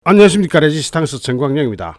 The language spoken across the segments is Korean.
안녕하십니까. 레지스탕스 정광영입니다.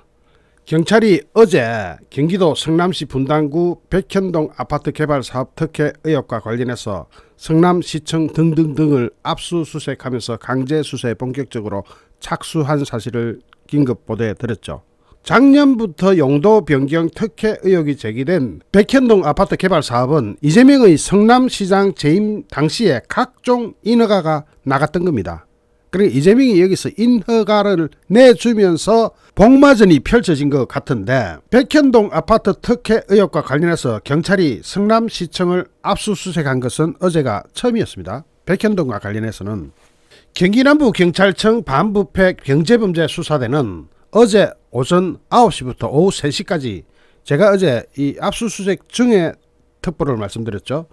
경찰이 어제 경기도 성남시 분당구 백현동 아파트 개발 사업 특혜 의혹과 관련해서 성남시청 등등등을 압수수색하면서 강제 수사에 본격적으로 착수한 사실을 긴급 보도해 드렸죠. 작년부터 용도 변경 특혜 의혹이 제기된 백현동 아파트 개발 사업은 이재명의 성남시장 재임 당시에 각종 인허가가 나갔던 겁니다. 그러니까 이재명이 여기서 인허가를 내주면서 복마전이 펼쳐진 것 같은데, 백현동 아파트 특혜 의혹과 관련해서 경찰이 성남시청을 압수수색한 것은 어제가 처음이었습니다. 백현동과 관련해서는 경기남부경찰청 반부패 경제범죄수사대는 어제 오전 9시부터 오후 3시까지 제가 어제 이 압수수색 중에 특보를 말씀드렸죠.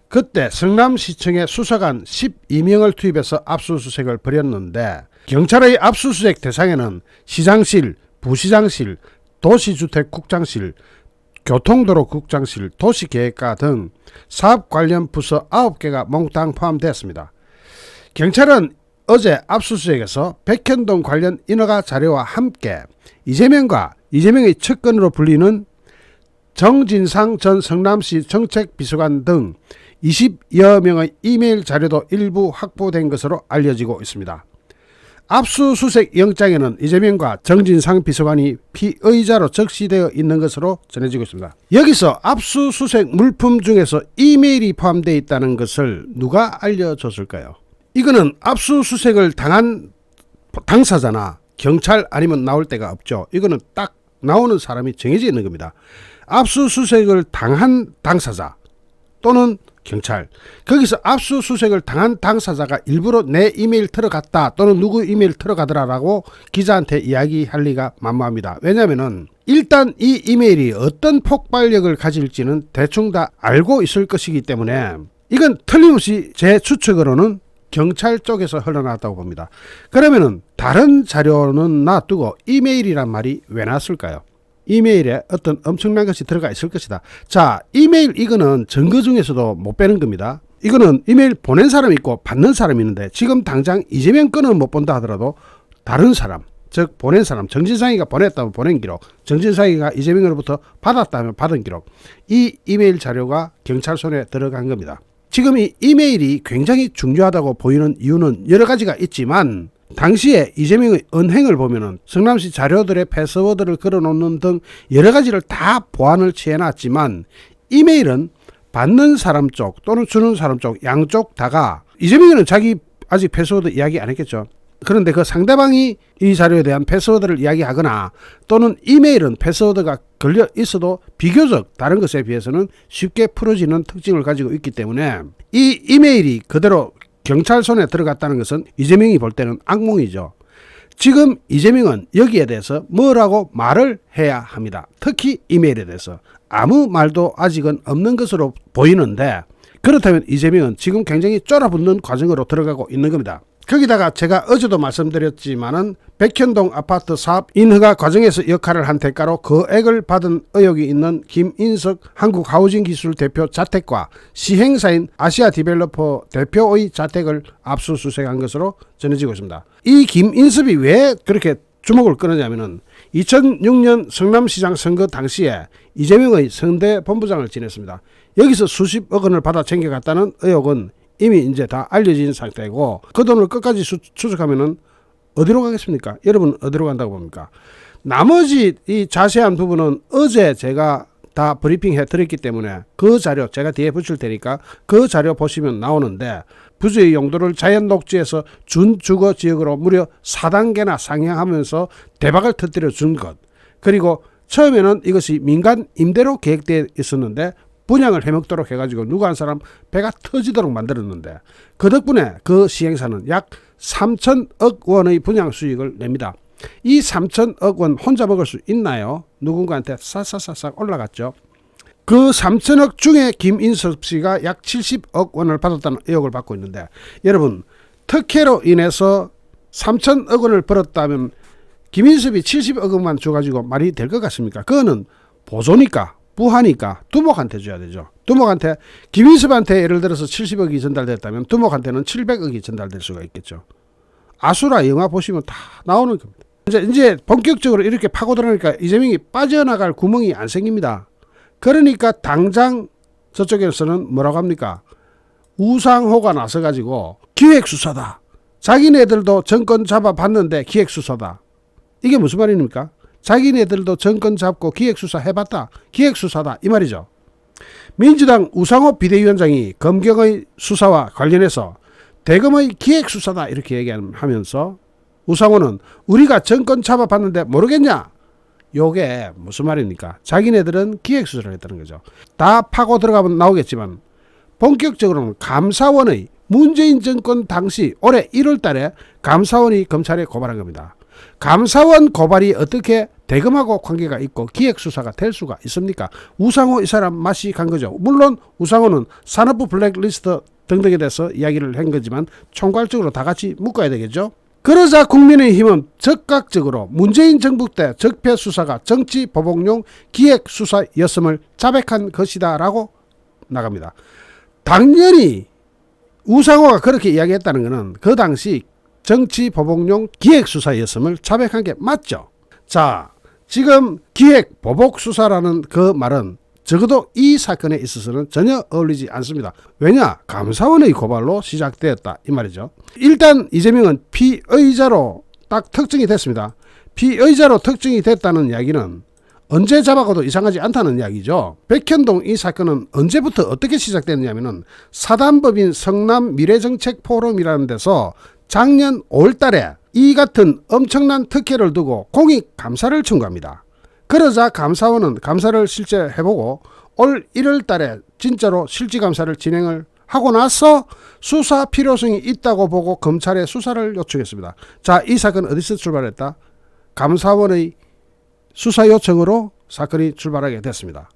그때 성남시청에 수사관 12명을 투입해서 압수수색을 벌였는데, 경찰의 압수수색 대상에는 시장실, 부시장실, 도시주택국장실, 교통도로국장실, 도시계획과 등 사업 관련 부서 9개가 몽땅 포함되었습니다. 경찰은 어제 압수수색에서 백현동 관련 인허가 자료와 함께 이재명과 이재명의 측근으로 불리는 정진상 전 성남시 정책비서관 등 20여 명의 이메일 자료도 일부 확보된 것으로 알려지고 있습니다. 압수수색 영장에는 이재명과 정진상 비서관이 피의자로 적시되어 있는 것으로 전해지고 있습니다. 여기서 압수수색 물품 중에서 이메일이 포함되어 있다는 것을 누가 알려줬을까요? 이거는 압수수색을 당한 당사자나 경찰 아니면 나올 데가 없죠. 이거는 딱 나오는 사람이 정해져 있는 겁니다. 압수수색을 당한 당사자 또는 경찰, 거기서 압수수색을 당한 당사자가 일부러 내 이메일 들어갔다 또는 누구 이메일 들어가더라라고 기자한테 이야기할 리가 만무합니다. 왜냐하면 일단 이 이메일이 어떤 폭발력을 가질지는 대충 다 알고 있을 것이기 때문에 이건 틀림없이 제 추측으로는 경찰 쪽에서 흘러나왔다고 봅니다. 그러면은 다른 자료는 놔두고 이메일이란 말이 왜 나왔을까요? 이메일에 어떤 엄청난 것이 들어가 있을 것이다. 자, 이메일 이거는 증거 중에서도 못 빼는 겁니다. 이거는 이메일 보낸 사람이 있고 받는 사람이 있는데, 지금 당장 이재명 건은 못 본다 하더라도 다른 사람, 즉 보낸 사람, 정진상이가 보냈다면 보낸 기록, 정진상이가 이재명으로부터 받았다면 받은 기록, 이 이메일 자료가 경찰 손에 들어간 겁니다. 지금 이 이메일이 굉장히 중요하다고 보이는 이유는 여러 가지가 있지만, 당시에 이재명의 언행을 보면은 성남시 자료들의 패스워드를 걸어놓는 등 여러 가지를 다 보안을 취해놨지만, 이메일은 받는 사람 쪽 또는 주는 사람 쪽 양쪽 다가, 이재명은 자기 아직 패스워드 이야기 안 했겠죠. 그런데 그 상대방이 이 자료에 대한 패스워드를 이야기하거나 또는 이메일은 패스워드가 걸려 있어도 비교적 다른 것에 비해서는 쉽게 풀어지는 특징을 가지고 있기 때문에 이 이메일이 그대로 경찰 손에 들어갔다는 것은 이재명이 볼 때는 악몽이죠. 지금 이재명은 여기에 대해서 뭐라고 말을 해야 합니다. 특히 이메일에 대해서 아무 말도 아직은 없는 것으로 보이는데, 그렇다면 이재명은 지금 굉장히 쫄아붙는 과정으로 들어가고 있는 겁니다. 거기다가 제가 어제도 말씀드렸지만은 백현동 아파트 사업 인허가 과정에서 역할을 한 대가로 거액을 받은 의혹이 있는 김인석 한국하우징기술 대표 자택과 시행사인 아시아디벨로퍼 대표의 자택을 압수수색한 것으로 전해지고 있습니다. 이 김인섭이 왜 그렇게 주목을 끌었냐면은 2006년 성남시장 선거 당시에 이재명의 선대 본부장을 지냈습니다. 여기서 수십억 원을 받아 챙겨갔다는 의혹은 이미 이제 다 알려진 상태고, 그 돈을 끝까지 추적하면은 어디로 가겠습니까? 여러분 어디로 간다고 봅니까? 나머지 이 자세한 부분은 어제 제가 다 브리핑 해 드렸기 때문에 그 자료 제가 뒤에 붙일 테니까 그 자료 보시면 나오는데, 부지의 용도를 자연 녹지에서 준주거 지역으로 무려 4단계나 상향하면서 대박을 터뜨려 준 것, 그리고 처음에는 이것이 민간 임대로 계획되어 있었는데 분양을 해먹도록 해가지고 누구 한 사람 배가 터지도록 만들었는데, 그 덕분에 그 시행사는 약 3천억 원의 분양 수익을 냅니다. 이 3천억 원 혼자 먹을 수 있나요? 누군가한테 싹싹싹 올라갔죠. 그 3천억 중에 김인섭 씨가 약 70억 원을 받았다는 의혹을 받고 있는데, 여러분 특혜로 인해서 3천억 원을 벌었다면 김인섭이 70억 원만 줘가지고 말이 될 것 같습니까? 그거는 보조니까, 부하니까 두목한테 줘야 되죠. 두목한테, 김인섭한테 예를 들어서 70억이 전달됐다면 두목한테는 700억이 전달될 수가 있겠죠. 아수라 영화 보시면 다 나오는 겁니다. 이제 본격적으로 이렇게 파고들으니까 이재명이 빠져나갈 구멍이 안 생깁니다. 그러니까 당장 저쪽에서는 뭐라고 합니까? 우상호가 나서가지고 기획수사다. 자기네들도 정권 잡아봤는데 기획수사다. 이게 무슨 말입니까? 자기네들도 정권 잡고 기획수사 해봤다. 기획수사다. 이 말이죠. 민주당 우상호 비대위원장이 검경의 수사와 관련해서 대검의 기획수사다 이렇게 얘기하면서 우상호는 우리가 정권 잡아봤는데 모르겠냐? 요게 무슨 말입니까? 자기네들은 기획수사를 했다는 거죠. 다 파고 들어가면 나오겠지만 본격적으로는 감사원의 문재인 정권 당시 올해 1월 달에 감사원이 검찰에 고발한 겁니다. 감사원 고발이 어떻게 대검하고 관계가 있고 기획수사가 될 수가 있습니까? 우상호 이 사람 맛이 간 거죠. 물론 우상호는 산업부 블랙리스트 등등에 대해서 이야기를 한 거지만 총괄적으로 다 같이 묶어야 되겠죠. 그러자 국민의힘은 즉각적으로 문재인 정부 때 적폐수사가 정치보복용 기획수사였음을 자백한 것이다 라고 나갑니다. 당연히 우상호가 그렇게 이야기했다는 것은 그 당시 정치보복용 기획수사였음을 자백한 게 맞죠. 자, 지금 기획보복수사라는 그 말은 적어도 이 사건에 있어서는 전혀 어울리지 않습니다. 왜냐? 감사원의 고발로 시작되었다 이 말이죠. 일단 이재명은 피의자로 딱 특정이 됐습니다. 피의자로 특정이 됐다는 이야기는 언제 잡아가도 이상하지 않다는 이야기죠. 백현동 이 사건은 언제부터 어떻게 시작됐냐면은 사단법인 성남 미래정책 포럼이라는 데서 작년 5월 달에 이 같은 엄청난 특혜를 두고 공익 감사를 청구합니다. 그러자 감사원은 감사를 실제 해보고 올 1월 달에 진짜로 실질감사를 진행을 하고 나서 수사 필요성이 있다고 보고 검찰에 수사를 요청했습니다. 자, 이 사건 어디서 출발했다? 감사원의 수사 요청으로 사건이 출발하게 됐습니다.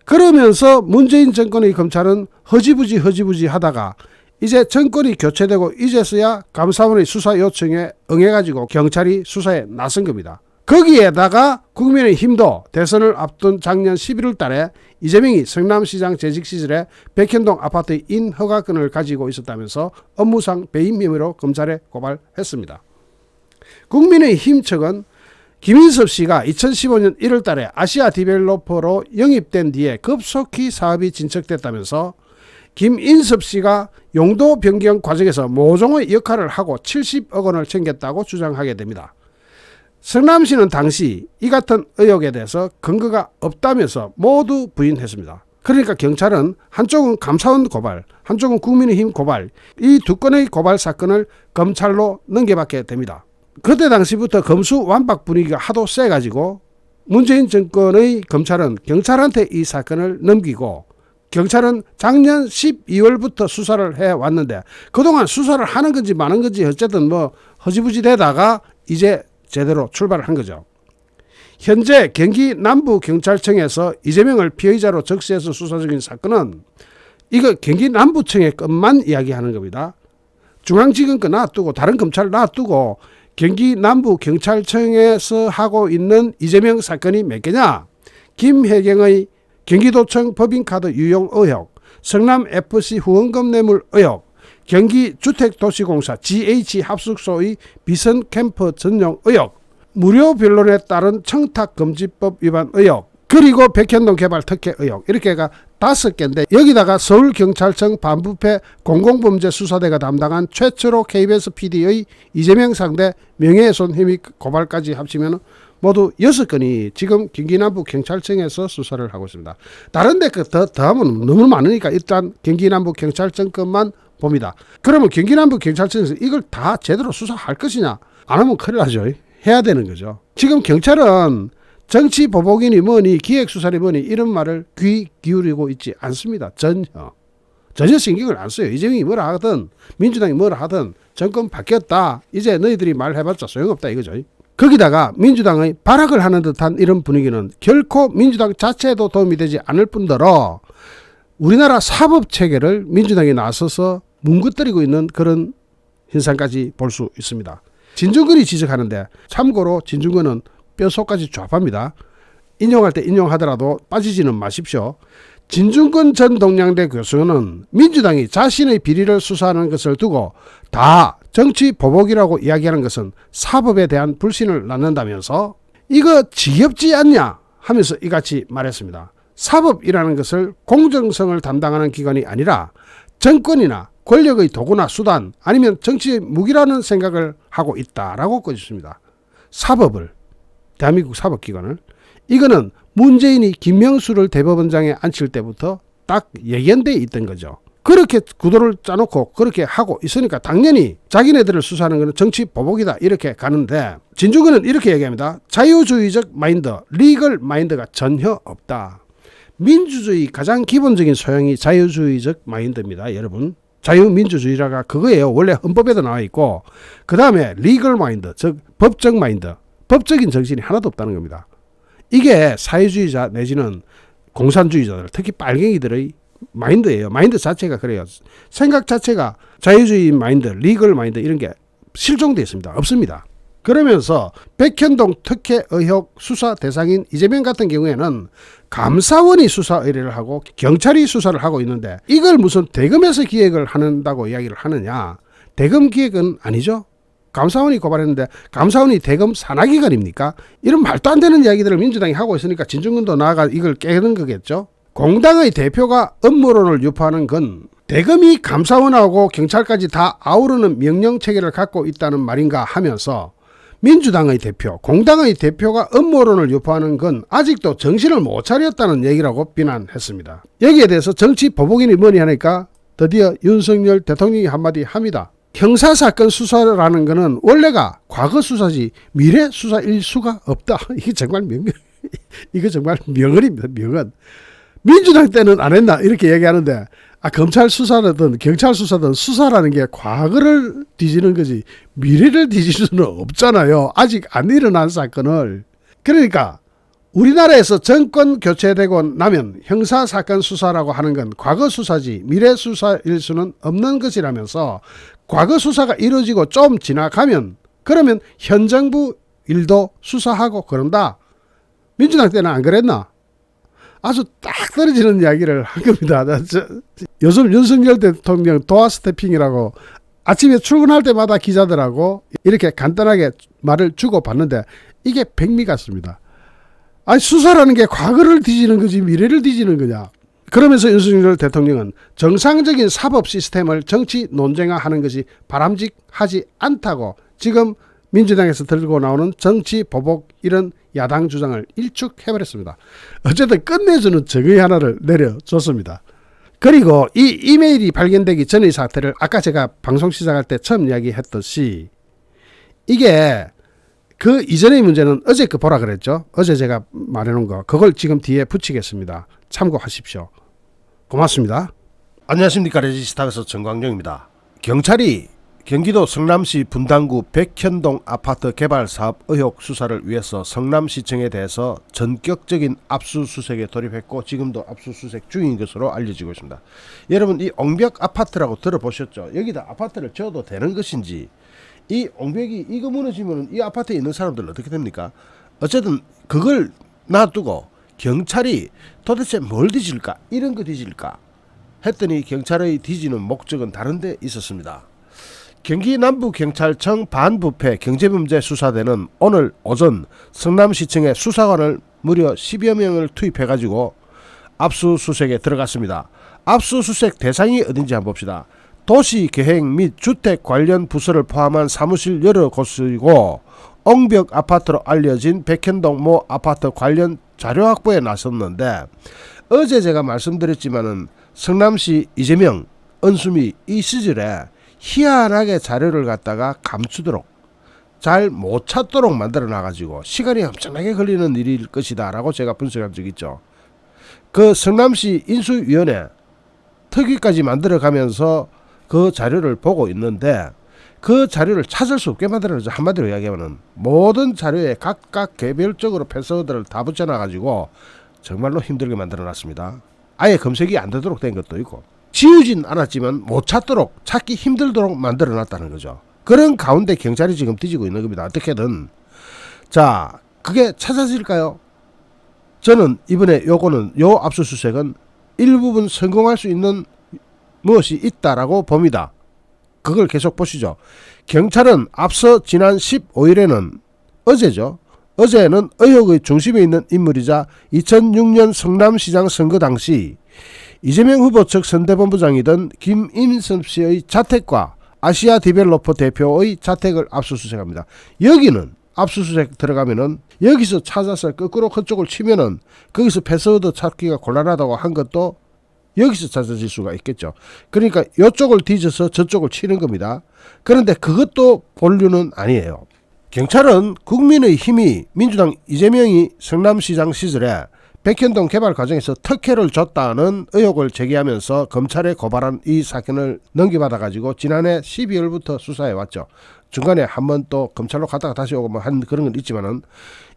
그러면서 문재인 정권의 검찰은 허지부지 하다가 이제 정권이 교체되고 이제서야 감사원의 수사 요청에 응해가지고 경찰이 수사에 나선 겁니다. 거기에다가 국민의힘도 대선을 앞둔 작년 11월 달에 이재명이 성남시장 재직 시절에 백현동 아파트의 인허가권을 가지고 있었다면서 업무상 배임 혐의로 검찰에 고발했습니다. 국민의힘 측은 김인섭 씨가 2015년 1월 달에 아시아 디벨로퍼로 영입된 뒤에 급속히 사업이 진척됐다면서 김인섭 씨가 용도 변경 과정에서 모종의 역할을 하고 70억 원을 챙겼다고 주장하게 됩니다. 성남시는 당시 이 같은 의혹에 대해서 근거가 없다면서 모두 부인했습니다. 그러니까 경찰은 한쪽은 감사원 고발, 한쪽은 국민의힘 고발, 이 두 건의 고발 사건을 검찰로 넘겨받게 됩니다. 그때 당시부터 검수완박 분위기가 하도 세가지고 문재인 정권의 검찰은 경찰한테 이 사건을 넘기고 경찰은 작년 12월부터 수사를 해왔는데 그동안 수사를 하는 건지 마는 건지 어쨌든 뭐 허지부지 되다가 이제 제대로 출발을 한 거죠. 현재 경기 남부경찰청에서 이재명을 피의자로 적시해서 수사 중인 사건은 이거 경기 남부청의 것만 이야기하는 겁니다. 중앙지검 거 놔두고 다른 검찰 놔두고 경기 남부경찰청에서 하고 있는 이재명 사건이 몇 개냐? 김혜경의 경기도청 법인카드 유용 의혹, 성남FC 후원금 뇌물 의혹, 경기주택도시공사 GH합숙소의 비선 캠프 전용 의혹, 무료 변론에 따른 청탁금지법 위반 의혹, 그리고 백현동 개발 특혜 의혹, 이렇게가 5개인데 여기다가 서울경찰청 반부패 공공범죄수사대가 담당한 최철호 KBS PD의 이재명 상대 명예훼손 혐의 고발까지 합치면 모두 6건이 지금 경기남부경찰청에서 수사를 하고 있습니다. 다른 데 더 하면 너무 많으니까 일단 경기남부경찰청 것만 봅니다. 그러면 경기남부경찰청에서 이걸 다 제대로 수사할 것이냐? 안 하면 큰일 나죠. 해야 되는 거죠. 지금 경찰은 정치 보복이니 뭐니 기획수사니 뭐니 이런 말을 귀 기울이고 있지 않습니다. 전혀 신경을 안 써요. 이재명이 뭐라 하든 민주당이 뭐라 하든 정권 바뀌었다. 이제 너희들이 말해봤자 소용없다 이거죠. 거기다가 민주당의 발악을 하는 듯한 이런 분위기는 결코 민주당 자체에도 도움이 되지 않을 뿐더러 우리나라 사법체계를 민주당이 나서서 뭉긋거리고 있는 그런 현상까지 볼 수 있습니다. 진중권이 지적하는데 참고로 진중권은 뼛속까지 좌파입니다. 인용할 때 인용하더라도 빠지지는 마십시오. 진중권 전 동양대 교수는 민주당이 자신의 비리를 수사하는 것을 두고 다 정치 보복이라고 이야기하는 것은 사법에 대한 불신을 낳는다면서 이거 지겹지 않냐 하면서 이같이 말했습니다. 사법이라는 것을 공정성을 담당하는 기관이 아니라 정권이나 권력의 도구나 수단 아니면 정치의 무기라는 생각을 하고 있다라고 꺼졌습니다. 사법을, 대한민국 사법기관을, 이거는 문재인이 김명수를 대법원장에 앉힐 때부터 딱 예견돼 있던 거죠. 그렇게 구도를 짜놓고 그렇게 하고 있으니까 당연히 자기네들을 수사하는 것은 정치 보복이다 이렇게 가는데, 진중권은 이렇게 얘기합니다. 자유주의적 마인드, 리걸 마인드가 전혀 없다. 민주주의 가장 기본적인 소양이 자유주의적 마인드입니다. 여러분, 자유민주주의라가 그거예요. 원래 헌법에도 나와 있고, 그 다음에 리걸 마인드, 즉 법적 마인드, 법적인 정신이 하나도 없다는 겁니다. 이게 사회주의자 내지는 공산주의자들, 특히 빨갱이들의 마인드예요. 마인드 자체가 그래요. 생각 자체가 자유주의 마인드, 리걸 마인드 이런 게 실종되어 있습니다. 없습니다. 그러면서 백현동 특혜 의혹 수사 대상인 이재명 같은 경우에는 감사원이 수사 의뢰를 하고 경찰이 수사를 하고 있는데 이걸 무슨 대검에서 기획을 한다고 이야기를 하느냐. 대검 기획은 아니죠. 감사원이 고발했는데 감사원이 대검 산하기관입니까? 이런 말도 안 되는 이야기들을 민주당이 하고 있으니까 진중권도 나아가 이걸 깨는 거겠죠. 공당의 대표가 음모론을 유포하는 건 대검이 감사원하고 경찰까지 다 아우르는 명령체계를 갖고 있다는 말인가 하면서 민주당의 대표, 공당의 대표가 음모론을 유포하는 건 아직도 정신을 못 차렸다는 얘기라고 비난했습니다. 여기에 대해서 정치 보복이니 뭐니 하니까 드디어 윤석열 대통령이 한마디 합니다. 형사사건 수사라는 거는 원래가 과거 수사지 미래 수사일 수가 없다. 이게 정말 이거 정말 명언입니다. 명언. 민주당 때는 안 했나 이렇게 얘기하는데, 검찰 수사든 경찰 수사든 수사라는 게 과거를 뒤지는 거지 미래를 뒤질 수는 없잖아요. 아직 안 일어난 사건을. 그러니까 우리나라에서 정권 교체되고 나면 형사사건 수사라고 하는 건 과거 수사지 미래 수사일 수는 없는 것이라면서, 과거 수사가 이루어지고 좀 지나가면 그러면 현 정부 일도 수사하고 그런다. 민주당 때는 안 그랬나? 아주 딱 떨어지는 이야기를 한 겁니다. 요즘 윤석열 대통령 도어 스태핑이라고 아침에 출근할 때마다 기자들하고 이렇게 간단하게 말을 주고받는데 이게 백미 같습니다. 아니, 수사라는 게 과거를 뒤지는 거지 미래를 뒤지는 거냐. 그러면서 윤석열 대통령은 정상적인 사법 시스템을 정치 논쟁화하는 것이 바람직하지 않다고 지금 민주당에서 들고 나오는 정치 보복 이런 야당 주장을 일축해버렸습니다. 어쨌든 끝내주는 정의 하나를 내려줬습니다. 그리고 이 이메일이 발견되기 전의 사태를 아까 제가 방송 시작할 때 처음 이야기했듯이 이게 그 이전의 문제는 어제 그 보라 그랬죠. 어제 제가 말해놓은 거 그걸 지금 뒤에 붙이겠습니다. 참고하십시오. 고맙습니다. 안녕하십니까. 레지스타에서 정광정입니다. 경찰이 경기도 성남시 분당구 백현동 아파트 개발 사업 의혹 수사를 위해서 성남시청에 대해서 전격적인 압수수색에 돌입했고 지금도 압수수색 중인 것으로 알려지고 있습니다. 여러분, 이 옹벽 아파트라고 들어보셨죠? 여기다 아파트를 지어도 되는 것인지, 이 옹벽이 이거 무너지면 이 아파트에 있는 사람들은 어떻게 됩니까? 어쨌든 그걸 놔두고 경찰이 도대체 뭘 뒤질까? 이런 거 뒤질까? 했더니 경찰의 뒤지는 목적은 다른 데 있었습니다. 경기 남부경찰청 반부패 경제범죄수사대는 오늘 오전 성남시청에 수사관을 무려 10여 명을 투입해가지고 압수수색에 들어갔습니다. 압수수색 대상이 어딘지 한번 봅시다. 도시계획 및 주택 관련 부서를 포함한 사무실 여러 곳이고 옹벽 아파트로 알려진 백현동 모 아파트 관련 자료 확보에 나섰는데, 어제 제가 말씀드렸지만은 성남시 이재명, 은수미 이 시절에 희한하게 자료를 갖다가 감추도록 잘 못 찾도록 만들어 놔가지고 시간이 엄청나게 걸리는 일일 것이다 라고 제가 분석한 적 있죠. 그 성남시 인수위원회 특위까지 만들어 가면서 그 자료를 보고 있는데 그 자료를 찾을 수 없게 만들어서 한마디로 이야기하면 모든 자료에 각각 개별적으로 패스워드를 다 붙여놔가지고 정말로 힘들게 만들어 놨습니다. 아예 검색이 안 되도록 된 것도 있고 지우진 않았지만 못 찾도록 찾기 힘들도록 만들어 놨다는 거죠. 그런 가운데 경찰이 지금 뒤지고 있는 겁니다. 어떻게든. 자, 그게 찾아질까요? 저는 이번에 요 압수수색은 일부분 성공할 수 있는 무엇이 있다라고 봅니다. 그걸 계속 보시죠. 경찰은 앞서 지난 15일에는 어제는 의혹의 중심에 있는 인물이자 2006년 성남시장 선거 당시 이재명 후보 측 선대본부장이던 김인섭 씨의 자택과 아시아 디벨로퍼 대표의 자택을 압수수색합니다. 여기는 압수수색 들어가면은 여기서 찾아서 거꾸로 그쪽을 치면은 거기서 패스워드 찾기가 곤란하다고 한 것도 여기서 찾아질 수가 있겠죠. 그러니까 이쪽을 뒤져서 저쪽을 치는 겁니다. 그런데 그것도 본류는 아니에요. 경찰은 국민의힘이 민주당 이재명이 성남시장 시절에 백현동 개발 과정에서 특혜를 줬다는 의혹을 제기하면서 검찰에 고발한 이 사건을 넘겨받아가지고 지난해 12월부터 수사해왔죠. 중간에 한번 또 검찰로 갔다가 다시 오고 뭐 한 그런 건 있지만은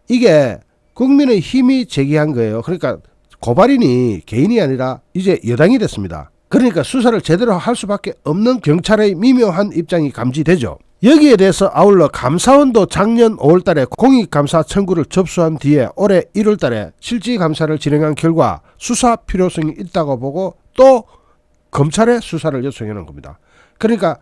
이게 국민의힘이 제기한 거예요. 그러니까 고발인이 개인이 아니라 이제 여당이 됐습니다. 그러니까 수사를 제대로 할 수밖에 없는 경찰의 미묘한 입장이 감지되죠. 여기에 대해서 아울러 감사원도 작년 5월달에 공익감사 청구를 접수한 뒤에 올해 1월달에 실질감사를 진행한 결과 수사 필요성이 있다고 보고 또 검찰에 수사를 요청해 놓은 겁니다. 그러니까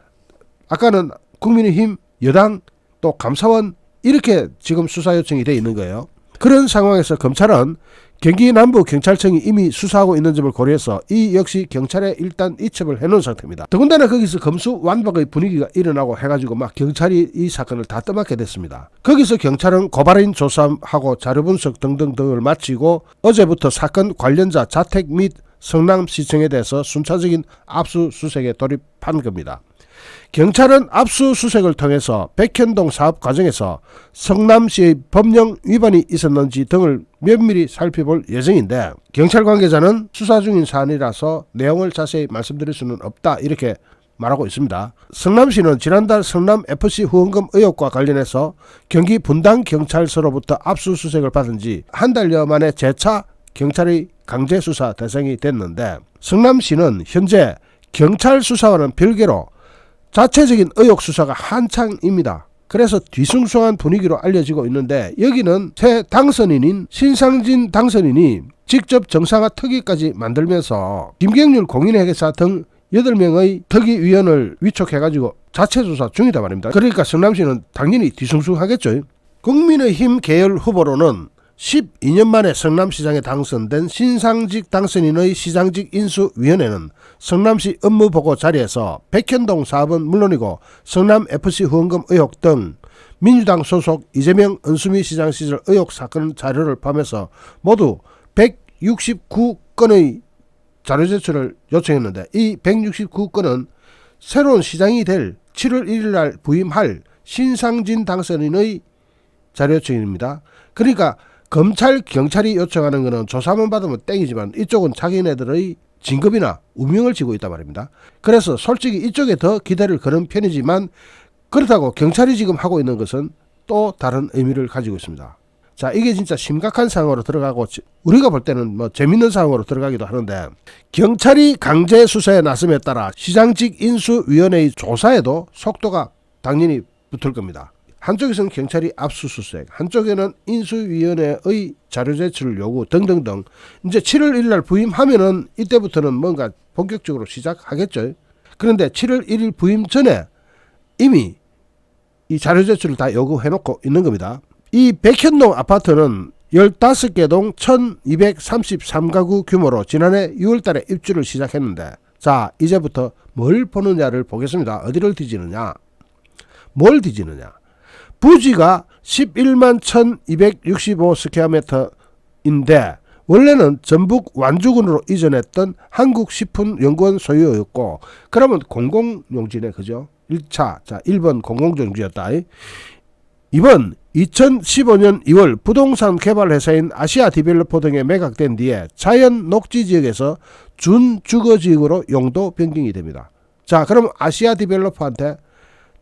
아까는 국민의힘, 여당, 또 감사원 이렇게 지금 수사 요청이 돼 있는 거예요. 그런 상황에서 검찰은 경기 남부경찰청이 이미 수사하고 있는 점을 고려해서 이 역시 경찰에 일단 이첩을 해놓은 상태입니다. 더군다나 거기서 검수완박의 분위기가 일어나고 해가지고 막 경찰이 이 사건을 다 떠맡게 됐습니다. 거기서 경찰은 고발인 조사하고 자료 분석 등등을 마치고 어제부터 사건 관련자 자택 및 성남시청에 대해서 순차적인 압수수색에 돌입한 겁니다. 경찰은 압수수색을 통해서 백현동 사업 과정에서 성남시의 법령 위반이 있었는지 등을 면밀히 살펴볼 예정인데 경찰 관계자는 수사 중인 사안이라서 내용을 자세히 말씀드릴 수는 없다 이렇게 말하고 있습니다. 성남시는 지난달 성남FC 후원금 의혹과 관련해서 경기 분당경찰서로부터 압수수색을 받은 지 한 달여 만에 재차 경찰의 강제수사 대상이 됐는데 성남시는 현재 경찰 수사와는 별개로 자체적인 의혹 수사가 한창입니다. 그래서 뒤숭숭한 분위기로 알려지고 있는데 여기는 새 당선인인 신상진 당선인이 직접 정상화 특위까지 만들면서 김경률 공인회계사 등 8명의 특위위원을 위촉해가지고 자체 수사 중이다 말입니다. 그러니까 성남시는 당연히 뒤숭숭하겠죠. 국민의힘 계열 후보로는 12년 만에 성남시장에 당선된 신상직 당선인의 시장직 인수위원회는 성남시 업무보고 자리에서 백현동 사업은 물론이고 성남FC 후원금 의혹 등 민주당 소속 이재명 은수미 시장 시절 의혹 사건 자료를 포함해서 모두 169건의 자료 제출을 요청했는데 이 169건은 새로운 시장이 될 7월 1일 날 부임할 신상진 당선인의 자료 요청입니다. 그러니까 검찰, 경찰이 요청하는 것은 조사만 받으면 땡이지만 이쪽은 자기네들의 진급이나 우명을 지고 있단 말입니다. 그래서 솔직히 이쪽에 더 기대를 거는 편이지만 그렇다고 경찰이 지금 하고 있는 것은 또 다른 의미를 가지고 있습니다. 자, 이게 진짜 심각한 상황으로 들어가고 우리가 볼 때는 뭐 재밌는 상황으로 들어가기도 하는데 경찰이 강제 수사에 나섬에 따라 시장직 인수위원회의 조사에도 속도가 당연히 붙을 겁니다. 한쪽에서는 경찰이 압수수색, 한쪽에는 인수위원회의 자료 제출 요구 등등등 이제 7월 1일 날 부임하면은 이때부터는 뭔가 본격적으로 시작하겠죠. 그런데 7월 1일 부임 전에 이미 이 자료 제출을 다 요구해놓고 있는 겁니다. 이 백현동 아파트는 15개 동 1233가구 규모로 지난해 6월달에 입주를 시작했는데 자 이제부터 뭘 보느냐를 보겠습니다. 어디를 뒤지느냐, 뭘 뒤지느냐. 부지가 11만 1265스퀘어미터인데 원래는 전북 완주군으로 이전했던 한국식품연구원 소유였고 그러면 공공용지네, 그죠? 1차, 자 1번 공공용지였다. 이번 2015년 2월 부동산 개발 회사인 아시아 디벨로퍼 등에 매각된 뒤에 자연 녹지 지역에서 준주거 지역으로 용도 변경이 됩니다. 자 그럼 아시아 디벨로퍼한테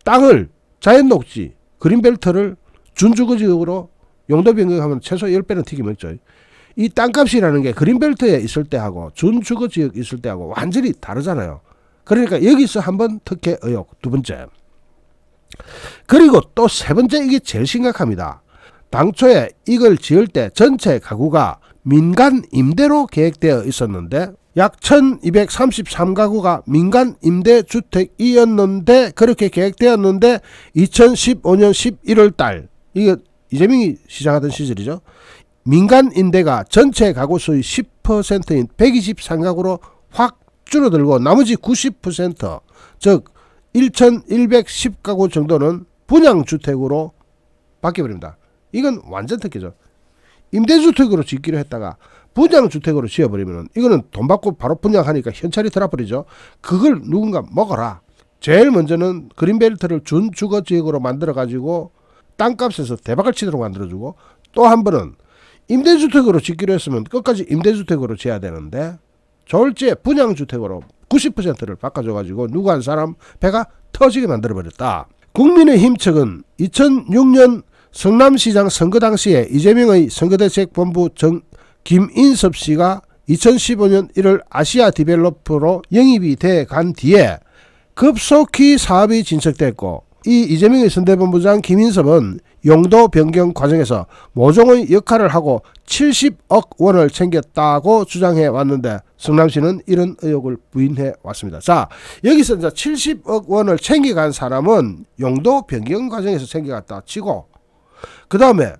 땅을 자연 녹지 그린벨트를 준주거지역으로 용도 변경하면 최소 10배는 튀기 먹죠. 이 땅값이라는 게 그린벨트에 있을 때하고 준주거지역 있을 때하고 완전히 다르잖아요. 그러니까 여기서 한번 특혜 의혹, 두 번째. 그리고 또 세 번째, 이게 제일 심각합니다. 당초에 이걸 지을 때 전체 가구가 민간 임대로 계획되어 있었는데 약 1233가구가 민간 임대주택이었는데 그렇게 계획되었는데 2015년 11월달 이게 이재명이 시작하던 시절이죠. 민간 임대가 전체 가구 수의 10%인 123가구로 확 줄어들고 나머지 90% 즉 1110가구 정도는 분양주택으로 바뀌어버립니다. 이건 완전 특혜죠. 임대주택으로 짓기로 했다가 분양주택으로 지어버리면 이거는 돈 받고 바로 분양하니까 현찰이 들어버리죠. 그걸 누군가 먹어라. 제일 먼저는 그린벨트를 준주거지역으로 만들어가지고 땅값에서 대박을 치도록 만들어주고, 또 한 번은 임대주택으로 짓기로 했으면 끝까지 임대주택으로 지어야 되는데 졸지에 분양주택으로 90%를 바꿔줘가지고 누구 한 사람 배가 터지게 만들어버렸다. 국민의힘 측은 2006년 성남시장 선거 당시에 이재명의 선거대책본부 김인섭 씨가 2015년 1월 아시아 디벨로퍼로 영입이 돼 간 뒤에 급속히 사업이 진척됐고, 이 이재명의 선대본부장 김인섭은 용도 변경 과정에서 모종의 역할을 하고 70억 원을 챙겼다고 주장해 왔는데 성남시는 이런 의혹을 부인해 왔습니다. 자, 여기서 이제 70억 원을 챙겨간 사람은 용도 변경 과정에서 챙겨갔다 치고, 그 다음에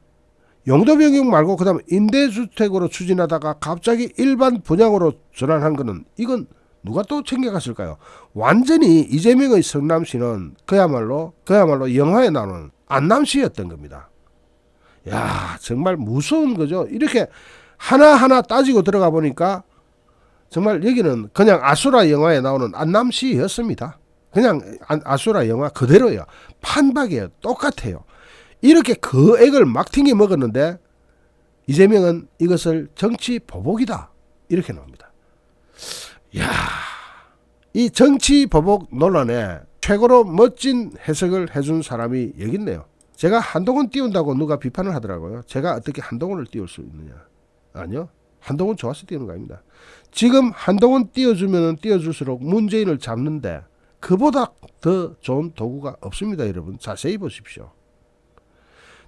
용도 변경 말고 그 다음에 임대주택으로 추진하다가 갑자기 일반 분양으로 전환한 거는 이건 누가 또 챙겨갔을까요? 완전히 이재명의 성남시는 그야말로 영화에 나오는 안남시였던 겁니다. 야, 정말 무서운 거죠. 이렇게 하나하나 따지고 들어가 보니까 정말 여기는 그냥 아수라 영화에 나오는 안남시였습니다. 그냥 아수라 영화 그대로예요. 판박이에요. 똑같아요. 이렇게 그 액을 막 튕겨 먹었는데 이재명은 이것을 정치 보복이다 이렇게 나옵니다. 야, 이 정치 보복 논란에 최고로 멋진 해석을 해준 사람이 여기 있네요. 제가 한동훈 띄운다고 누가 비판을 하더라고요. 제가 어떻게 한동훈을 띄울 수 있느냐. 아니요, 한동훈 좋아서 띄우는 거 아닙니다. 지금 한동훈 띄워주면 띄워줄수록 문재인을 잡는데 그보다 더 좋은 도구가 없습니다. 여러분 자세히 보십시오.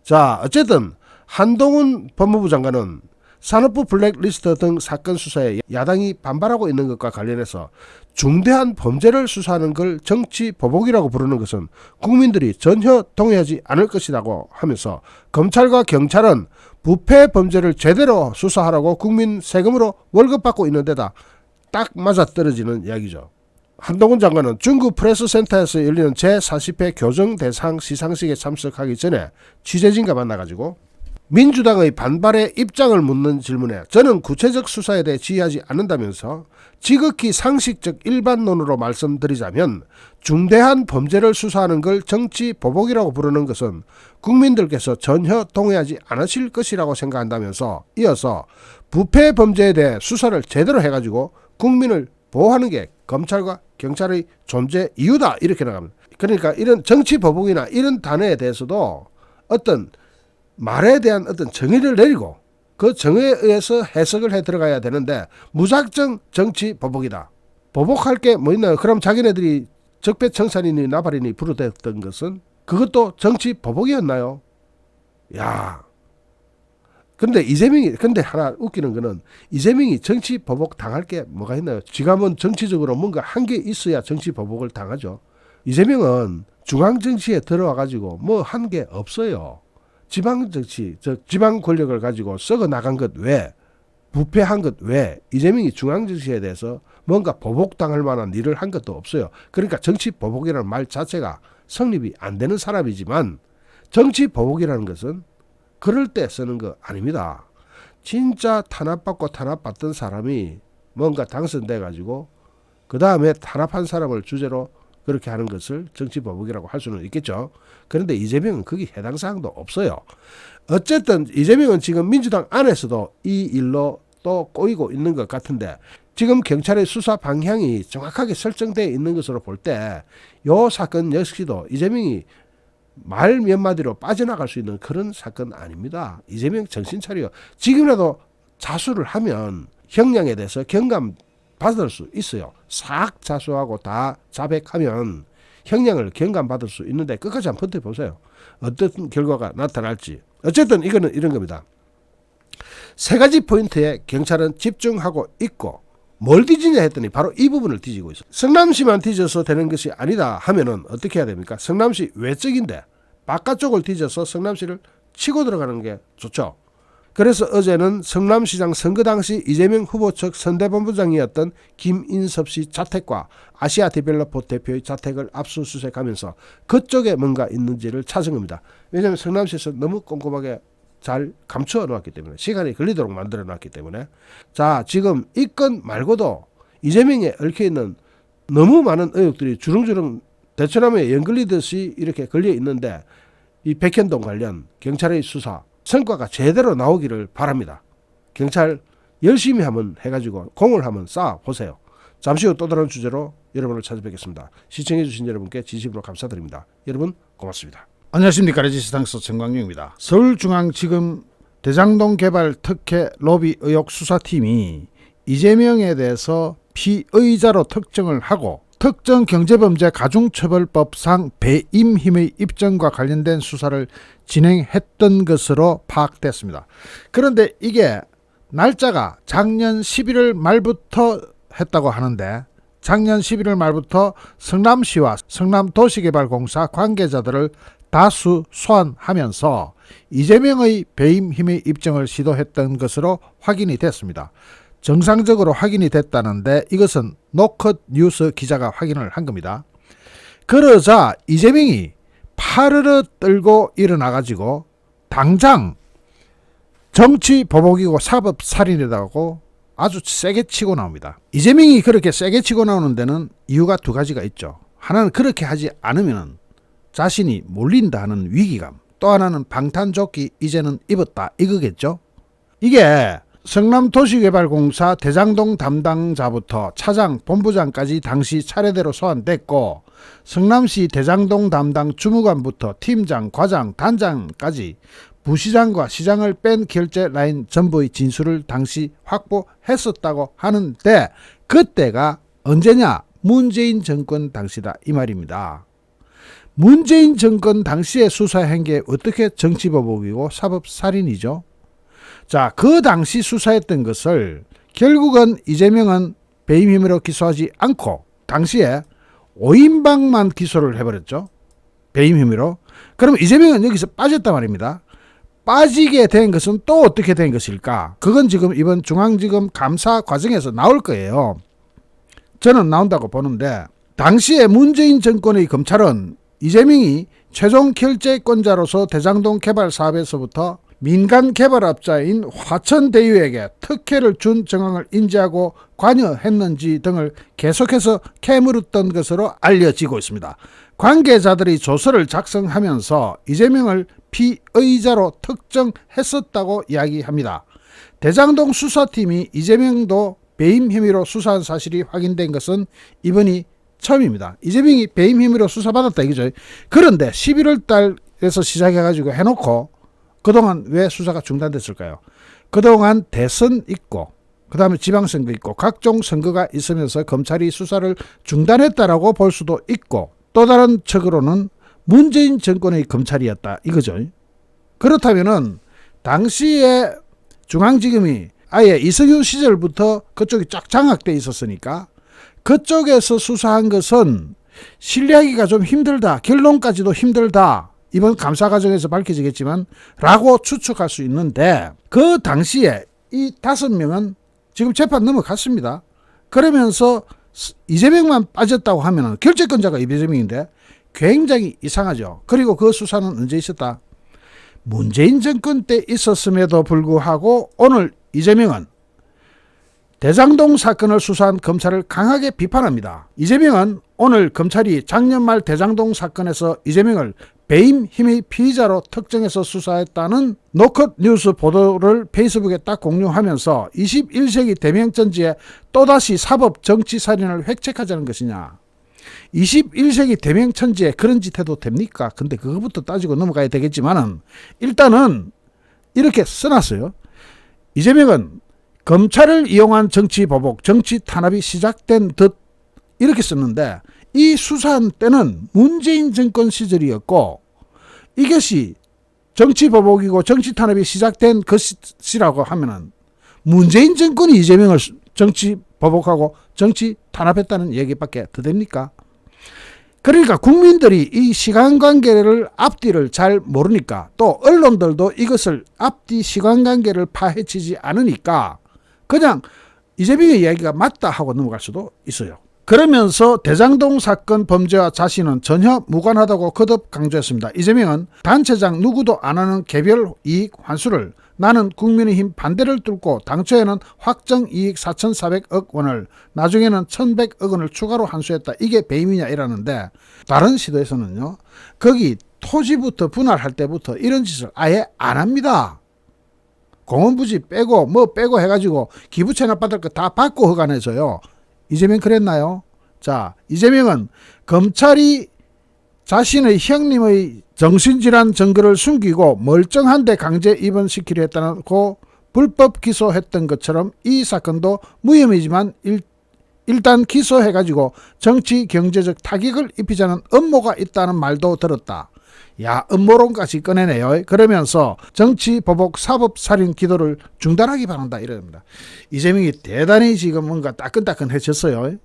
자, 어쨌든 한동훈 법무부 장관은 산업부 블랙리스트 등 사건 수사에 야당이 반발하고 있는 것과 관련해서 중대한 범죄를 수사하는 걸 정치 보복이라고 부르는 것은 국민들이 전혀 동의하지 않을 것이라고 하면서 검찰과 경찰은 부패 범죄를 제대로 수사하라고 국민 세금으로 월급 받고 있는 데다 딱 맞아떨어지는 이야기죠. 한동훈 장관은 중구 프레스센터에서 열리는 제40회 교정 대상 시상식에 참석하기 전에 취재진과 만나가지고 민주당의 반발에 입장을 묻는 질문에 저는 구체적 수사에 대해 지휘하지 않는다면서 지극히 상식적 일반론으로 말씀드리자면 중대한 범죄를 수사하는 걸 정치 보복이라고 부르는 것은 국민들께서 전혀 동의하지 않으실 것이라고 생각한다면서 이어서 부패 범죄에 대해 수사를 제대로 해가지고 국민을 보호하는 게 검찰과 경찰의 존재 이유다 이렇게 나갑니다. 그러니까 이런 정치 보복이나 이런 단어에 대해서도 어떤 말에 대한 어떤 정의를 내리고 그 정의에 의해서 해석을 해 들어가야 되는데 무작정 정치 보복이다. 보복할 게 뭐 있나요? 그럼 자기네들이 적폐청산이니 나발이니 부르댔던 것은 그것도 정치 보복이었나요? 야. 근데 하나 웃기는 거는 이재명이 정치 보복 당할 게 뭐가 있나요? 지가 뭐 정치적으로 뭔가 한 게 있어야 정치 보복을 당하죠. 이재명은 중앙정치에 들어와 가지고 뭐 한 게 없어요. 지방정치, 즉 지방 권력을 가지고 썩어 나간 것 외에 부패한 것 외에 이재명이 중앙정치에 대해서 뭔가 보복당할 만한 일을 한 것도 없어요. 그러니까 정치 보복이라는 말 자체가 성립이 안 되는 사람이지만 정치 보복이라는 것은 그럴 때 쓰는 거 아닙니다. 진짜 탄압받고 탄압받던 사람이 뭔가 당선돼 가지고 그 다음에 탄압한 사람을 주제로 그렇게 하는 것을 정치보복이라고 할 수는 있겠죠. 그런데 이재명은 거기 해당 사항도 없어요. 어쨌든 이재명은 지금 민주당 안에서도 이 일로 또 꼬이고 있는 것 같은데 지금 경찰의 수사 방향이 정확하게 설정되어 있는 것으로 볼 때 이 사건 역시도 이재명이 말 몇 마디로 빠져나갈 수 있는 그런 사건 아닙니다. 이재명 정신 차려. 지금이라도 자수를 하면 형량에 대해서 경감 받을 수 있어요. 싹 자수하고 다 자백하면 형량을 경감받을 수 있는데 끝까지 한번 버텨보세요. 어떤 결과가 나타날지. 어쨌든 이거는 이런 겁니다. 세 가지 포인트에 경찰은 집중하고 있고 뭘 뒤지냐 했더니 바로 이 부분을 뒤지고 있어요. 성남시만 뒤져서 되는 것이 아니다 하면은 어떻게 해야 됩니까? 성남시 외적인데 바깥쪽을 뒤져서 성남시를 치고 들어가는 게 좋죠. 그래서 어제는 성남시장 선거 당시 이재명 후보 측 선대본부장이었던 김인섭 씨 자택과 아시아디벨로퍼 대표의 자택을 압수수색하면서 그쪽에 뭔가 있는지를 찾은 겁니다. 왜냐하면 성남시에서 너무 꼼꼼하게 잘 감추어 놓았기 때문에, 시간이 걸리도록 만들어 놨기 때문에. 자, 지금 이 건 말고도 이재명에 얽혀있는 너무 많은 의혹들이 주렁주렁 대추나무에 연걸리듯이 이렇게 걸려 있는데, 이 백현동 관련 경찰의 수사 성과가 제대로 나오기를 바랍니다. 경찰 열심히 한번 해가지고 공을 한번 쌓아 보세요. 잠시 후 또 다른 주제로 여러분을 찾아뵙겠습니다. 시청해 주신 여러분께 진심으로 감사드립니다. 여러분 고맙습니다. 안녕하십니까. 레지스탕스 정광용입니다. 서울중앙지검 대장동 개발 특혜 로비 의혹 수사팀이 이재명에 대해서 피의자로 특정을 하고 특정 경제범죄 가중처벌법상 배임힘의 입증과 관련된 수사를 진행했던 것으로 파악됐습니다. 그런데 이게 날짜가 작년 11월 말부터 했다고 하는데, 작년 11월 말부터 성남시와 성남도시개발공사 관계자들을 다수 소환하면서 이재명의 배임힘의 입증을 시도했던 것으로 확인이 됐습니다. 정상적으로 확인이 됐다는데 이것은 노컷 뉴스 기자가 확인을 한 겁니다. 그러자 이재명이 파르르 떨고 일어나가지고 당장 정치 보복이고 사법살인이라고 아주 세게 치고 나옵니다. 이재명이 그렇게 세게 치고 나오는 데는 이유가 두 가지가 있죠. 하나는 그렇게 하지 않으면 자신이 몰린다 하는 위기감, 또 하나는 방탄조끼 이제는 입었다 이거겠죠. 이게 성남도시개발공사 대장동 담당자부터 차장, 본부장까지 당시 차례대로 소환됐고, 성남시 대장동 담당 주무관부터 팀장, 과장, 단장까지 부시장과 시장을 뺀 결제 라인 전부의 진술을 당시 확보했었다고 하는데, 그때가 언제냐? 문재인 정권 당시다 이 말입니다. 문재인 정권 당시의 수사 행계 어떻게 정치보복이고 사법살인이죠? 자, 그 당시 수사했던 것을 결국은 이재명은 배임 혐의로 기소하지 않고 당시에 5인방만 기소를 해버렸죠. 배임 혐의로. 그럼 이재명은 여기서 빠졌단 말입니다. 빠지게 된 것은 또 어떻게 된 것일까? 그건 지금 이번 중앙지검 감사 과정에서 나올 거예요. 저는 나온다고 보는데, 당시에 문재인 정권의 검찰은 이재명이 최종 결재권자로서 대장동 개발 사업에서부터 민간 개발업자인 화천대유에게 특혜를 준 정황을 인지하고 관여했는지 등을 계속해서 캐물었던 것으로 알려지고 있습니다. 관계자들이 조서를 작성하면서 이재명을 피의자로 특정했었다고 이야기합니다. 대장동 수사팀이 이재명도 배임 혐의로 수사한 사실이 확인된 것은 이번이 처음입니다. 이재명이 배임 혐의로 수사받았다 이거죠. 그런데 11월 달에서 시작해가지고 해놓고 그동안 왜 수사가 중단됐을까요? 그동안 대선 있고 그 다음에 지방선거 있고 각종 선거가 있으면서 검찰이 수사를 중단했다라고 볼 수도 있고, 또 다른 측으로는 문재인 정권의 검찰이었다 이거죠. 그렇다면은 당시에 중앙지검이 아예 이승윤 시절부터 그쪽이 쫙 장악돼 있었으니까 그쪽에서 수사한 것은 신뢰하기가 좀 힘들다, 결론까지도 힘들다, 이번 감사 과정에서 밝혀지겠지만 라고 추측할 수 있는데, 그 당시에 이 5명은 지금 재판 넘어갔습니다. 그러면서 이재명만 빠졌다고 하면 결재권자가 이재명인데 굉장히 이상하죠. 그리고 그 수사는 언제 있었다? 문재인 정권 때 있었음에도 불구하고 오늘 이재명은 대장동 사건을 수사한 검찰을 강하게 비판합니다. 이재명은 오늘 검찰이 작년 말 대장동 사건에서 이재명을 배임 혐의 피의자로 특정해서 수사했다는 노컷 뉴스 보도를 페이스북에 딱 공유하면서 21세기 대명천지에 또다시 사법 정치살인을 획책하자는 것이냐. 21세기 대명천지에 그런 짓 해도 됩니까? 근데 그거부터 따지고 넘어가야 되겠지만은 일단은 이렇게 써놨어요. 이재명은 검찰을 이용한 정치 보복, 정치 탄압이 시작된 듯 이렇게 썼는데, 이 수사한 때는 문재인 정권 시절이었고 이것이 정치 보복이고 정치 탄압이 시작된 것이라고 하면은 문재인 정권이 이재명을 정치 보복하고 정치 탄압했다는 얘기밖에 더 됩니까? 그러니까 국민들이 이 시간관계를 앞뒤를 잘 모르니까 또 언론들도 이것을 앞뒤 시간관계를 파헤치지 않으니까 그냥 이재명의 이야기가 맞다 하고 넘어갈 수도 있어요. 그러면서 대장동 사건 범죄와 자신은 전혀 무관하다고 거듭 강조했습니다. 이재명은 단체장 누구도 안 하는 개별 이익 환수를 나는 국민의힘 반대를 뚫고 당초에는 확정 이익 4,400억 원을 나중에는 1,100억 원을 추가로 환수했다. 이게 배임이냐 이라는데 다른 시도에서는요. 거기 토지부터 분할할 때부터 이런 짓을 아예 안 합니다. 공원부지 빼고 뭐 빼고 해가지고 기부채납 받을 거 다 받고 허가내줘요. 이재명 그랬나요? 자, 이재명은 검찰이 자신의 형님의 정신질환 증거를 숨기고 멀쩡한데 강제 입원시키려 했다고 불법 기소했던 것처럼 이 사건도 무혐의지만 일단 기소해가지고 정치 경제적 타격을 입히자는 음모가 있다는 말도 들었다. 야, 음모론까지 꺼내네요. 그러면서 정치 보복 사법 살인 기도를 중단하기 바란다 이럽니다. 이재명이 대단히 지금 뭔가 따끈따끈해졌어요.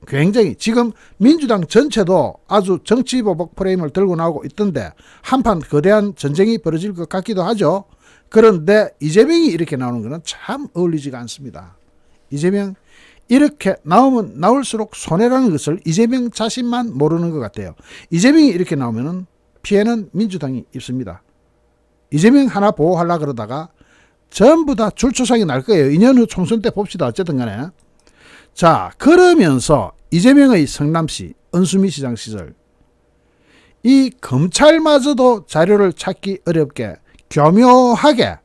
굉장히 지금 민주당 전체도 아주 정치 보복 프레임을 들고 나오고 있던데 한판 거대한 전쟁이 벌어질 것 같기도 하죠. 그런데 이재명이 이렇게 나오는 것은 참 어울리지가 않습니다. 이재명 이렇게 나오면 나올수록 손해라는 것을 이재명 자신만 모르는 것 같아요. 이재명이 이렇게 나오면은 피해는 민주당이 입습니다. 이재명 하나 보호하려고 그러다가 전부 다 줄초상이 날 거예요. 2년 후 총선 때 봅시다. 어쨌든 간에. 자, 그러면서 이재명의 성남시 은수미 시장 시절 이 검찰마저도 자료를 찾기 어렵게 교묘하게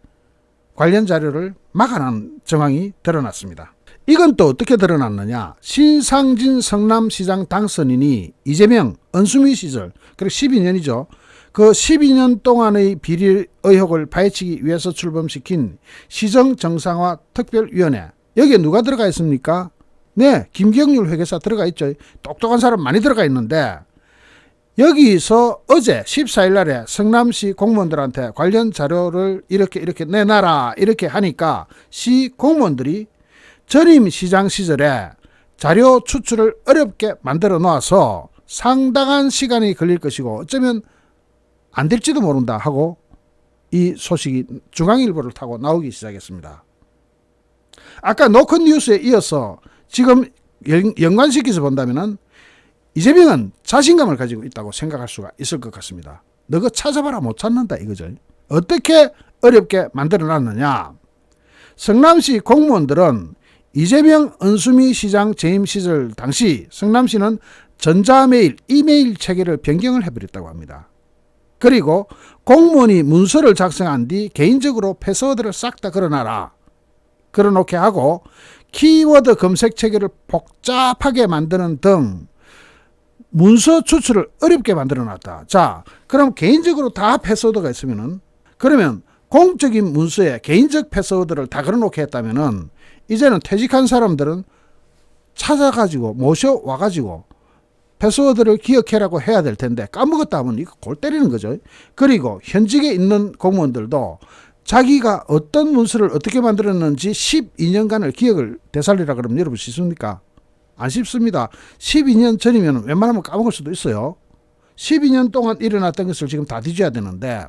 관련 자료를 막아놓은 정황이 드러났습니다. 이건 또 어떻게 드러났느냐. 신상진 성남시장 당선인이 이재명 은수미 시절 그리고 12년이죠. 그 12년 동안의 비리 의혹을 파헤치기 위해서 출범시킨 시정정상화 특별위원회 여기에 누가 들어가 있습니까? 네, 김경률 회계사 들어가 있죠. 똑똑한 사람 많이 들어가 있는데 여기서 어제 14일 날에 성남시 공무원들한테 관련 자료를 이렇게 내놔라 이렇게 하니까 시 공무원들이 전임 시장 시절에 자료 추출을 어렵게 만들어 놓아서 상당한 시간이 걸릴 것이고 어쩌면 안 될지도 모른다 하고 이 소식이 중앙일보를 타고 나오기 시작했습니다. 아까 노컷 뉴스에 이어서 지금 연관시켜서 본다면은 이재명은 자신감을 가지고 있다고 생각할 수가 있을 것 같습니다. 너가 찾아봐라 못 찾는다 이거죠. 어떻게 어렵게 만들어 놨느냐. 성남시 공무원들은 이재명 은수미 시장 재임 시절 당시 성남시는 전자메일, 이메일 체계를 변경을 해버렸다고 합니다. 그리고 공무원이 문서를 작성한 뒤 개인적으로 패스워드를 싹 다 걸어놔라. 걸어놓게 하고 키워드 검색 체계를 복잡하게 만드는 등 문서 추출을 어렵게 만들어놨다. 자, 그럼 개인적으로 다 패스워드가 있으면은 그러면 공적인 문서에 개인적 패스워드를 다 걸어놓게 했다면은 이제는 퇴직한 사람들은 찾아가지고 모셔와가지고 패스워드를 기억해라고 해야 될 텐데 까먹었다 하면 이거 골 때리는 거죠. 그리고 현직에 있는 공무원들도 자기가 어떤 문서를 어떻게 만들었는지 12년간을 기억을 되살리라 그러면 여러분 쉽습니까? 안 쉽습니다. 12년 전이면 웬만하면 까먹을 수도 있어요. 12년 동안 일어났던 것을 지금 다 뒤져야 되는데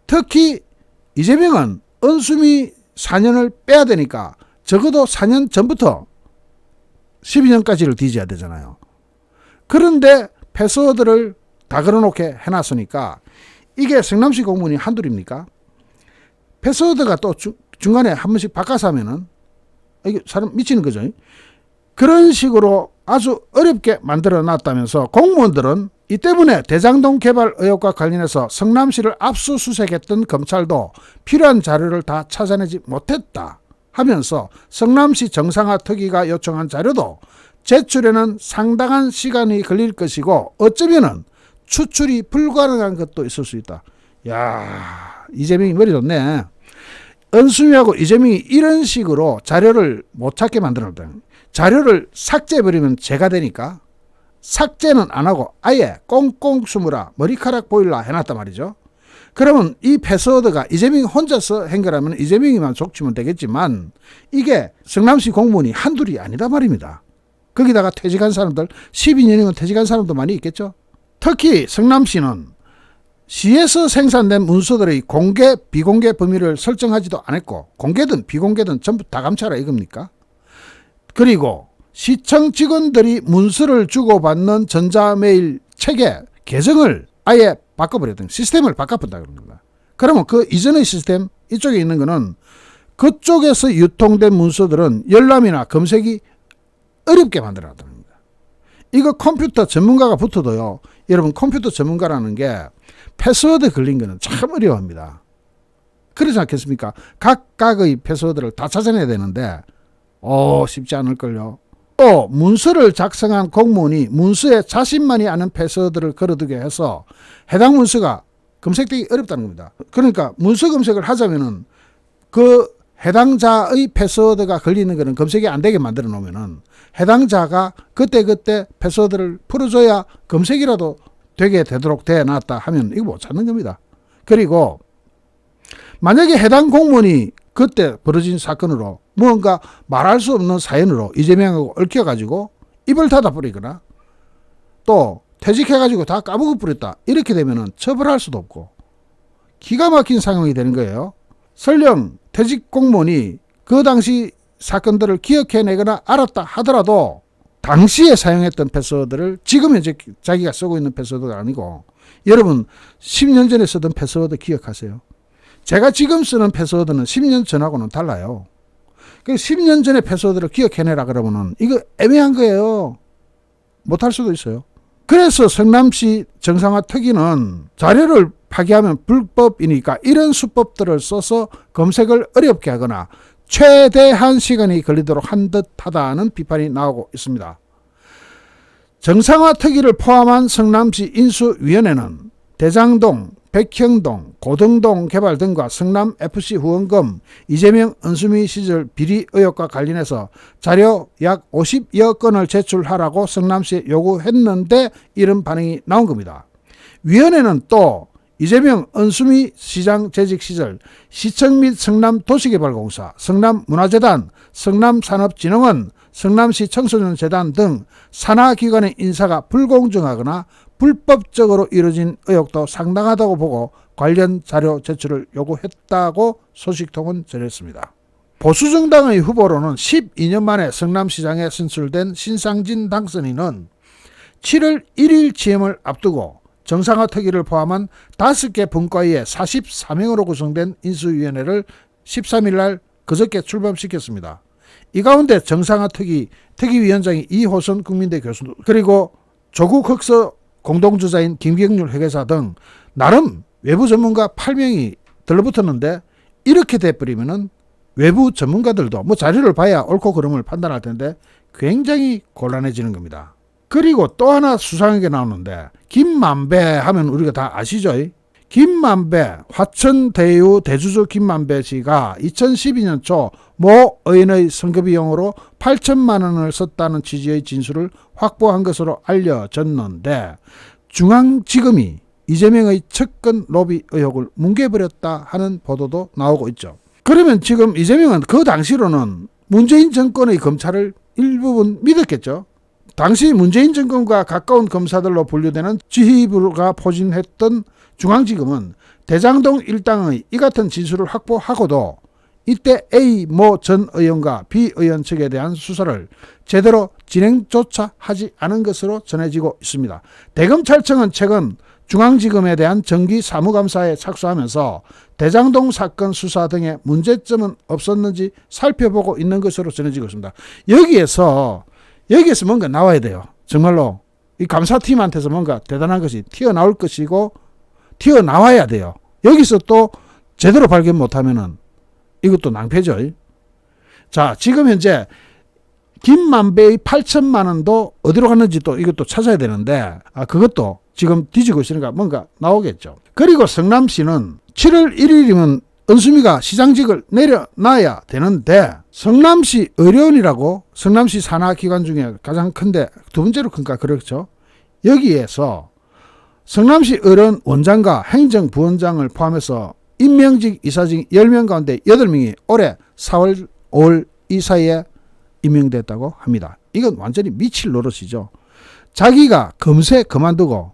특히 이재명은 은수미 4년을 빼야 되니까 적어도 4년 전부터 12년까지를 뒤져야 되잖아요. 그런데 패스워드를 다 걸어놓게 해놨으니까 이게 성남시 공무원이 한둘입니까? 패스워드가 또 중간에 한 번씩 바꿔서 하면은 이게 사람 미치는 거죠. 그런 식으로 아주 어렵게 만들어 놨다면서 공무원들은 이 때문에 대장동 개발 의혹과 관련해서 성남시를 압수수색했던 검찰도 필요한 자료를 다 찾아내지 못했다 하면서 성남시 정상화 특위가 요청한 자료도 제출에는 상당한 시간이 걸릴 것이고 어쩌면은 추출이 불가능한 것도 있을 수 있다. 야, 이재명이 머리 좋네. 은수미하고 이재명이 이런 식으로 자료를 못 찾게 만들었다. 자료를 삭제해버리면 죄가 되니까 삭제는 안 하고 아예 꽁꽁 숨으라 머리카락 보일라 해놨단 말이죠. 그러면 이 패스워드가 이재명이 혼자서 한 거라면 이재명이만 족치면 되겠지만 이게 성남시 공무원이 한둘이 아니다 말입니다. 거기다가 퇴직한 사람들 12년이면 퇴직한 사람도 많이 있겠죠. 특히 성남시는 시에서 생산된 문서들의 공개 비공개 범위를 설정하지도 않았고 공개든 비공개든 전부 다 감찰하 이겁니까? 그리고 시청 직원들이 문서를 주고받는 전자메일 체계 계정을 아예 바꿔버렸던 시스템을 바꿔본다 그럽니다. 그러면 그 이전의 시스템 이쪽에 있는 거는 그쪽에서 유통된 문서들은 열람이나 검색이 어렵게 만들어놨다는 겁니다. 이거 컴퓨터 전문가가 붙어도요. 여러분 컴퓨터 전문가라는 게 패스워드 걸린 거는 참 어려워합니다. 그렇지 않겠습니까? 각각의 패스워드를 다 찾아내야 되는데 쉽지 않을걸요. 또 문서를 작성한 공무원이 문서에 자신만이 아는 패스워드를 걸어두게 해서 해당 문서가 검색되기 어렵다는 겁니다. 그러니까 문서 검색을 하자면은 그 해당자의 패스워드가 걸리는 것은 검색이 안 되게 만들어 놓으면은 해당자가 그때그때 패스워드를 풀어줘야 검색이라도 되게 되도록 되어놨다 하면 이거 못 찾는 겁니다. 그리고 만약에 해당 공무원이 그때 벌어진 사건으로 뭔가 말할 수 없는 사연으로 이재명하고 얽혀가지고 입을 닫아버리거나 또 퇴직해가지고 다 까먹어버렸다 이렇게 되면은 처벌할 수도 없고 기가 막힌 상황이 되는 거예요. 설령 퇴직 공무원이 그 당시 사건들을 기억해내거나 알았다 하더라도 당시에 사용했던 패스워드를 지금 현재 자기가 쓰고 있는 패스워드가 아니고 여러분 10년 전에 쓰던 패스워드 기억하세요? 제가 지금 쓰는 패스워드는 10년 전하고는 달라요. 그 10년 전의 패스워드를 기억해내라 그러면은 이거 애매한 거예요. 못할 수도 있어요. 그래서 성남시 정상화 특위는 자료를 파기하면 불법이니까 이런 수법들을 써서 검색을 어렵게 하거나 최대한 시간이 걸리도록 한 듯하다는 비판이 나오고 있습니다. 정상화 특위를 포함한 성남시 인수위원회는 대장동, 백형동, 고등동 개발 등과 성남FC 후원금, 이재명 은수미 시절 비리 의혹과 관련해서 자료 약 50여 건을 제출하라고 성남시에 요구했는데 이런 반응이 나온 겁니다. 위원회는 또 이재명 은수미 시장 재직 시절 시청 및 성남도시개발공사, 성남문화재단, 성남산업진흥원, 성남시 청소년재단 등 산하기관의 인사가 불공정하거나 불법적으로 이루어진 의혹도 상당하다고 보고 관련 자료 제출을 요구했다고 소식통은 전했습니다. 보수정당의 후보로는 12년 만에 성남시장에 선출된 신상진 당선인은 7월 1일 취임을 앞두고 정상화 특위를 포함한 5개 분과위의 44명으로 구성된 인수위원회를 13일 날 그저께 출범시켰습니다. 이 가운데 정상화 특위위원장이 이호선 국민대 교수 그리고 조국 흑서 공동주자인 김경률 회계사 등 나름 외부 전문가 8명이 들러붙었는데 이렇게 돼버리면은 외부 전문가들도 뭐 자료를 봐야 옳고 그름을 판단할 텐데 굉장히 곤란해지는 겁니다. 그리고 또 하나 수상한 게 나오는데 김만배 하면 우리가 다 아시죠? 김만배, 화천대유 대주주 김만배 씨가 2012년 초 모 의원의 선거비용으로 8천만 원을 썼다는 취지의 진술을 확보한 것으로 알려졌는데 중앙지검이 이재명의 측근 로비 의혹을 뭉개버렸다 하는 보도도 나오고 있죠. 그러면 지금 이재명은 그 당시로는 문재인 정권의 검찰을 일부분 믿었겠죠. 당시 문재인 정권과 가까운 검사들로 분류되는 지휘부가 포진했던 중앙지검은 대장동 일당의 이 같은 진술을 확보하고도 이때 A 모 전 의원과 B 의원 측에 대한 수사를 제대로 진행조차 하지 않은 것으로 전해지고 있습니다. 대검찰청은 최근 중앙지검에 대한 정기 사무감사에 착수하면서 대장동 사건 수사 등의 문제점은 없었는지 살펴보고 있는 것으로 전해지고 있습니다. 여기에서 뭔가 나와야 돼요. 정말로 이 감사팀한테서 뭔가 대단한 것이 튀어나올 것이고 튀어나와야 돼요. 여기서 또 제대로 발견 못하면은 이것도 낭패죠. 자, 지금 현재 김만배의 8천만 원도 어디로 갔는지 또 이것도 찾아야 되는데 그것도 지금 뒤지고 있으니까 뭔가 나오겠죠. 그리고 성남시는 7월 1일이면 은수미가 시장직을 내려놔야 되는데 성남시 의료원이라고 성남시 산하기관 중에 가장 큰데 두 번째로 큰가 그렇죠. 여기에서 성남시 의원 원장과 행정부원장을 포함해서 임명직 이사직 10명 가운데 8명이 올해 4월 5월 이 사이에 임명됐다고 합니다. 이건 완전히 미칠 노릇이죠. 자기가 금세 그만두고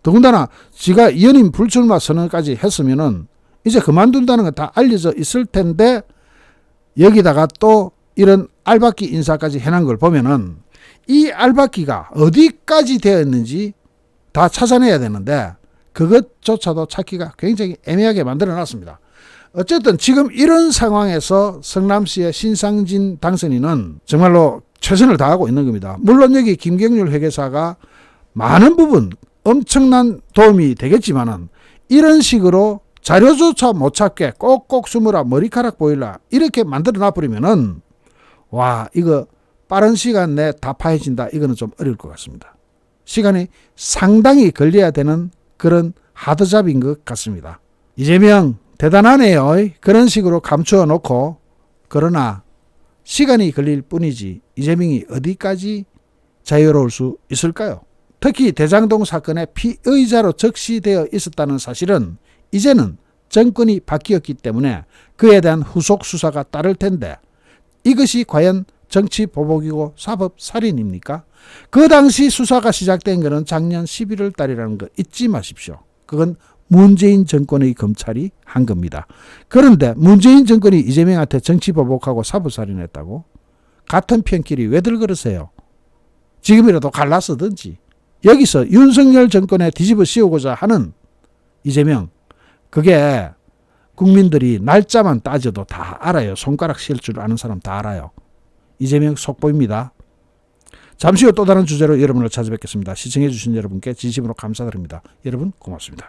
더군다나 지가 연임 불출마 선언까지 했으면은 이제 그만둔다는 건 다 알려져 있을 텐데 여기다가 또 이런 알박기 인사까지 해놓은 걸 보면은 이 알박기가 어디까지 되어 있는지 다 찾아내야 되는데 그것조차도 찾기가 굉장히 애매하게 만들어 놨습니다. 어쨌든 지금 이런 상황에서 성남시의 신상진 당선인은 정말로 최선을 다하고 있는 겁니다. 물론 여기 김경률 회계사가 많은 부분 엄청난 도움이 되겠지만은 이런 식으로 자료조차 못 찾게 꼭꼭 숨으라 머리카락 보일라 이렇게 만들어 놔버리면은 와 이거 빠른 시간 내에 다 파헤진다 이거는 좀 어려울 것 같습니다. 시간이 상당히 걸려야 되는 그런 하드잡인 것 같습니다. 이재명 대단하네요. 그런 식으로 감추어 놓고 그러나 시간이 걸릴 뿐이지 이재명이 어디까지 자유로울 수 있을까요? 특히 대장동 사건의 피의자로 적시되어 있었다는 사실은 이제는 정권이 바뀌었기 때문에 그에 대한 후속 수사가 따를 텐데 이것이 과연 정치 보복이고 사법살인입니까? 그 당시 수사가 시작된 것은 작년 11월 달이라는 거 잊지 마십시오. 그건 문재인 정권의 검찰이 한 겁니다. 그런데 문재인 정권이 이재명한테 정치 보복하고 사법살인했다고? 같은 편끼리 왜들 그러세요? 지금이라도 갈라서든지. 여기서 윤석열 정권에 뒤집어 씌우고자 하는 이재명, 그게 국민들이 날짜만 따져도 다 알아요. 손가락 셀 줄 아는 사람 다 알아요. 이재명 속보입니다. 잠시 후 또 다른 주제로 여러분을 찾아뵙겠습니다. 시청해 주신 여러분께 진심으로 감사드립니다. 여러분 고맙습니다.